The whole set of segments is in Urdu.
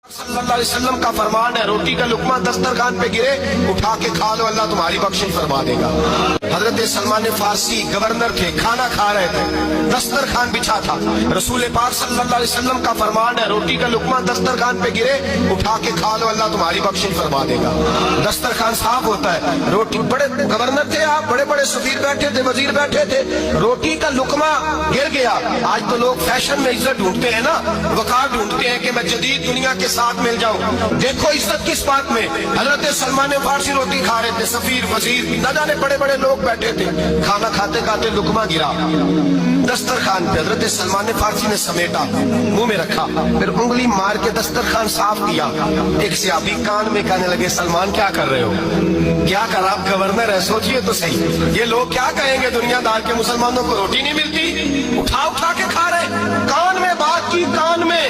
صلی اللہ علیہ وسلم کا فرمان ہے، روٹی کا لقمہ دسترخوان پہ گرے اٹھا کے کھا لو، اللہ تمہاری بخشش فرما دے گا۔ حضرت سلمان فارسی گورنر تھے، کھانا کھا رہے تھے، دسترخوان بچھا تھا، رسول پاک صلی اللہ علیہ وسلم کا فرمان ہے، روٹی کا لقمہ دسترخوان پہ گرے اٹھا کے کھا لو، اللہ تمہاری بخشش فرما دے گا۔ دسترخوان صاف ہوتا ہے، روٹی بڑے گورنر تھے آپ، بڑے بڑے سفیر بیٹھے تھے، وزیر بیٹھے تھے، روٹی کا لقمہ گر گیا۔ آج تو لوگ فیشن میں عزت ڈھونڈتے ہیں نا، وقار ڈھونڈتے ہیں کہ میں جدید دنیا کے ساتھ مل جاؤں۔ دیکھو عزت کس بات میں، حضرت سلمان فارسی روٹی کھا رہے تھے، سفیر وزیر نہ جانے بڑے بڑے لوگ بیٹھے تھے، کھانا کھاتے کھاتے لقمہ گرا دسترخوان پہ، حضرت سلمان فارسی نے سمیٹا، منہ میں رکھا، پھر انگلی مار کے دسترخوان صاف کیا۔ ایک صحابی کان میں کہنے لگے، سلمان کیا کر رہے ہو، کیا کر، آپ گورنر ہے، سوچئے تو صحیح، یہ لوگ کیا کہیں گے دنیا دار کے، مسلمانوں کو روٹی نہیں ملتی، اٹھا اٹھا کے کھا رہے۔ کان میں بات کی، کان میں،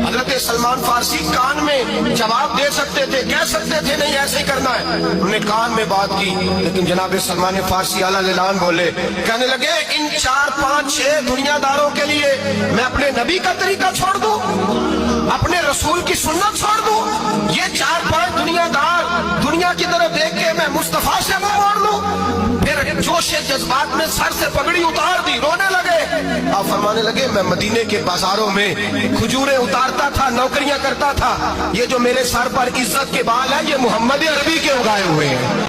حضرت سلمان فارسی کان میں جواب دے سکتے تھے، کہہ سکتے تھے نہیں ایسے ہی کرنا ہے، انہوں نے کان میں بات کی، لیکن جناب سلمان فارسی اعلیٰ اعلان بولے، کہنے لگے ان 4 5 6 دنیا داروں کے لیے میں اپنے نبی کا طریقہ چھوڑ دوں، اپنے رسول کی سنت چھوڑ دوں، یہ 4 5 دنیا دار دنیا کی طرف دیکھ کے میں مصطفیٰ سے منہ موڑ لوں۔ پھر جوش جذبات میں سر سے پگڑی اتار دی، رونے لگے۔ آپ فرمانے لگے، میں مدینے کے بازاروں میں کھجوریں اتارتا تھا، نوکریاں کرتا تھا، یہ جو میرے سر پر عزت کے بال ہیں یہ محمد عربی کے اگائے ہوئے ہیں۔